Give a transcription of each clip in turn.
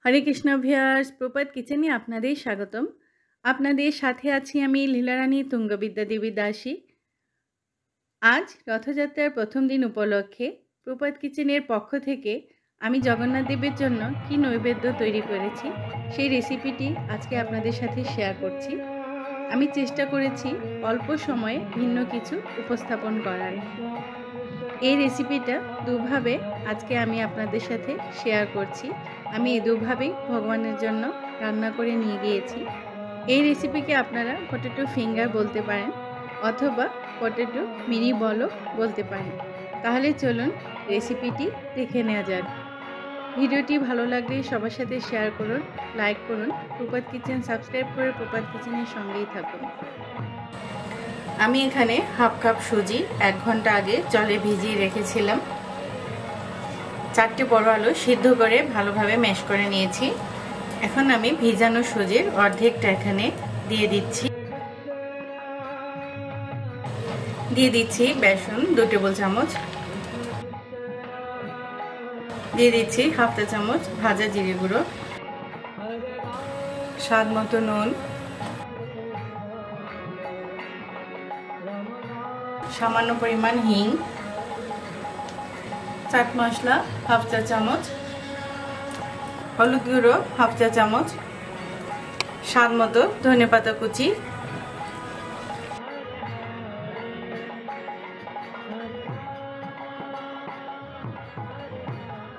হরে Krishna viewers, প্রপাত কিচেনে আপনাদের স্বাগতম। আপনাদের সাথে আছি আমি লীলারানী তুঙ্গবিদ্যা দেবী দাসী। আজ রথযাত্রার প্রথম দিন উপলক্ষে প্রপাত কিচেনের পক্ষ থেকে আমি জগন্নাথ দেবের জন্য কি নৈবেদ্য তৈরি করেছি সেই রেসিপিটি আজকে আপনাদের সাথে শেয়ার করছি। আমি চেষ্টা করেছি অল্প সময়ে ভিন্ন কিছু উপস্থাপন করার। এই রেসিপিটা দুভাবে আজকে আমি আপনাদের সাথে শেয়ার করছি। আমি এই দুভাবেই ভগবানের জন্য রান্না করে নিয়ে গিয়েছি। এই রেসিপিকে আপনারা পটেটো ফিঙ্গার বলতে পারেন অথবা পটেটো মিনি বলও বলতে পারেন। তাহলে চলুন রেসিপিটি দেখে নেওয়া যাক। ভিডিওটি ভালো লাগলে সবার সাথে শেয়ার করুন, লাইক করুন, প্রপাত কিচেন সাবস্ক্রাইব করে প্রপাত কিচেনের সঙ্গেই থাকুন। আমি এখানে হাফ কাপ সুজি 1 ঘন্টা আগে জলে ভিজিয়ে রেখেছিলাম। 4টে বড় আলু সিদ্ধ করে ভালোভাবে ম্যাশ করে নিয়েছি। এখন আমি ভিজানো সুজির অর্ধেকটা এখানে দিয়ে দিচ্ছি বেসন 2 টেবিল চামচ, দিয়ে দিচ্ছি হাফ চা চামচ ভাজা জিরে গুঁড়ো, স্বাদ মতো নুন, সামান্য পরিমাণ হিং, চাট মশলা হাফ চা চামচ, হলুদ গুঁড়ো হাফ চা চামচ, স্বাদ মতো ধনেপাতা কুচি,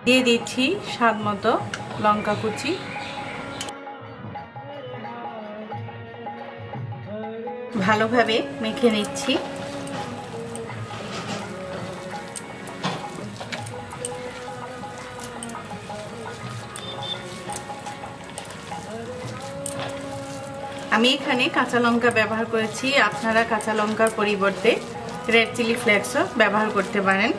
দিয়ে দিচ্ছি স্বাদ মতো লঙ্কা কুচি, ভালোভাবে মেখে নিচ্ছি। আমি এখানে কাঁচা লঙ্কা ব্যবহার করেছি, আপনারা কাঁচা লঙ্কার পরিবর্তে রেড চিলি ফ্লেক্সও ব্যবহার করতে পারেন।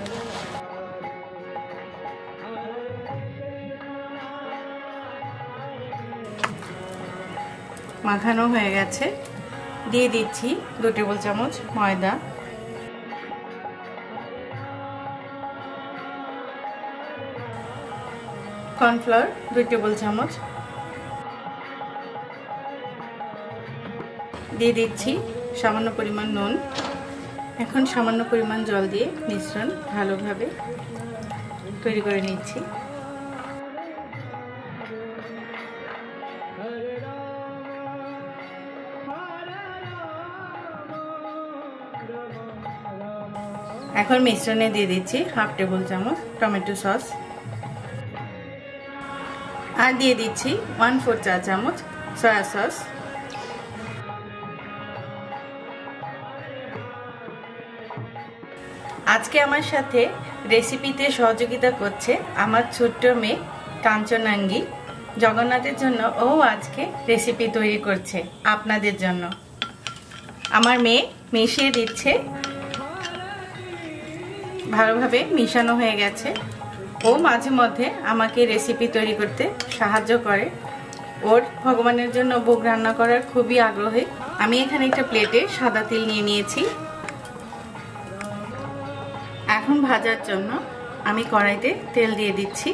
মাখানো হয়ে গেছে, দিয়ে দিচ্ছি 2 টেবিল চামচ ময়দা, কর্নফ্লাওয়ার 2 টেবিল চামচ, দিয়ে দিচ্ছি সামান্য পরিমাণ নুন। এখন সামান্য পরিমাণ জল দিয়ে মিশ্রণ ভালোভাবে তৈরি করে নিচ্ছি। এখন মিশ্রণে দিয়ে দিচ্ছি হাফ টেবিল চামচ টমেটো সস, আর দিয়ে দিচ্ছি 1/4 চা চামচ সয়া সস। আজকে আমার সাথে রেসিপিতে সহযোগিতা করছে আমার ছোট্ট মেয়ে কাঞ্চনাঙ্গী। জগন্নাথের জন্য ও আজকে রেসিপি তৈরি করছে আপনাদের জন্য। আমার মেয়ে মিশিয়ে দিচ্ছে, ভালোভাবে মিশানো হয়ে গেছে। ও মাঝে মধ্যে আমাকে রেসিপি তৈরি করতে সাহায্য করে। ওর ভগবানের জন্য ভোগ রান্না করার খুবই আগ্রহী। আমি এখানে একটা প্লেটে সাদা তিল নিয়ে নিয়েছি। এখন ভাজার জন্য আমি কড়াইতে তেল দিয়ে দিচ্ছি।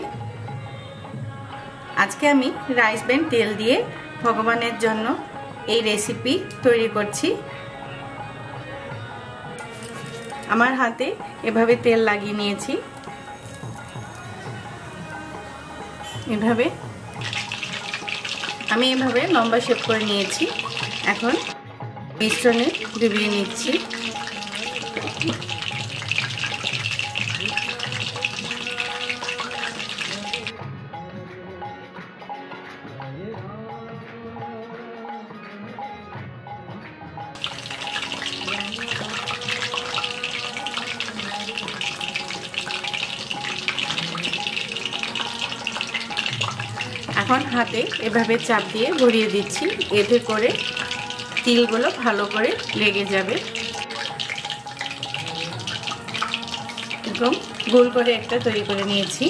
আজকে আমি রাইস ব্র্যান্ড তেল দিয়ে ভগবানের জন্য এই রেসিপি তৈরি করছি। আমার হাতে এভাবে তেল লাগিয়ে নিয়েছি, আমি এভাবে লম্বা শেপ করে নিয়েছি। এখন মিশ্রণে ডুবিয়ে নিচ্ছি। এখন হাতে এভাবে চাপ দিয়ে ভরিয়ে দিচ্ছি, এতে করে তিলগুলো ভালো করে লেগে যাবে। একদম গোল করে একটা তৈরি করে নিয়েছি।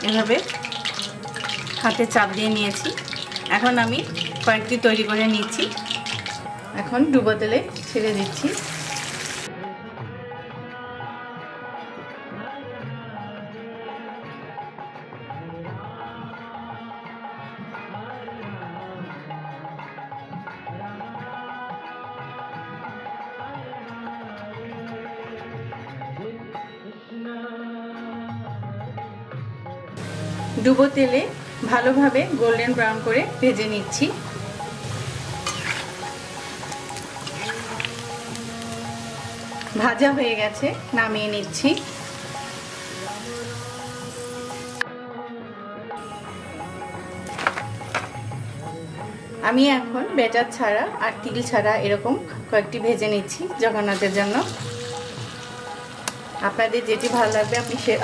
এভাবে হাতে চাপ দিয়ে নিয়েছি। এখন আমি কয়েকটি তৈরি করে নিচ্ছি। এখন ডুবো তেলে ছেড়ে দিচ্ছি। ডুবো তেলে ভালোভাবে গোল্ডেন ব্রাউন করে ভেজে নিচ্ছি। ভাজা হয়ে গেছে, নামিয়ে নিচ্ছি। আমি এখন ব্যাটার ছাড়া আর তিল ছাড়া এরকম কয়েকটি ভেজে নিচ্ছি জগন্নাথের জন্য। আপনাদের যেটি ভালো লাগবে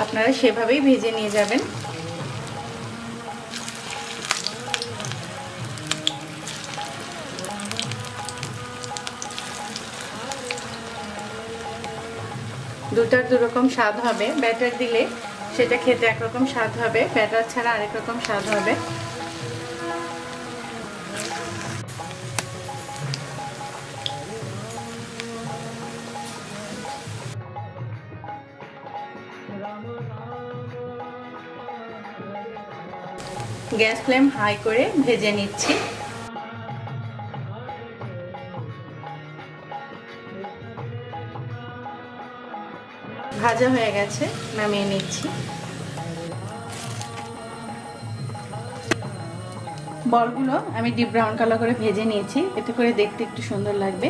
আপনারা সেভাবেই ভেজে নিয়ে যাবেন। দুটার দুরকম স্বাদ হবে। ব্যাটার দিলে সেটা খেতে একরকম স্বাদ হবে, ব্যাটার ছাড়া আরেক রকম স্বাদ হবে। গ্যাস ফ্লেম হাই করে ভেজে নিচ্ছি। ভাজা হয়ে গেছে, নামিয়ে নিচ্ছি। বলগুলো আমি ডিপ ব্রাউন কালার করে ভেজে নিয়েছি, এতে করে দেখতে একটু সুন্দর লাগবে।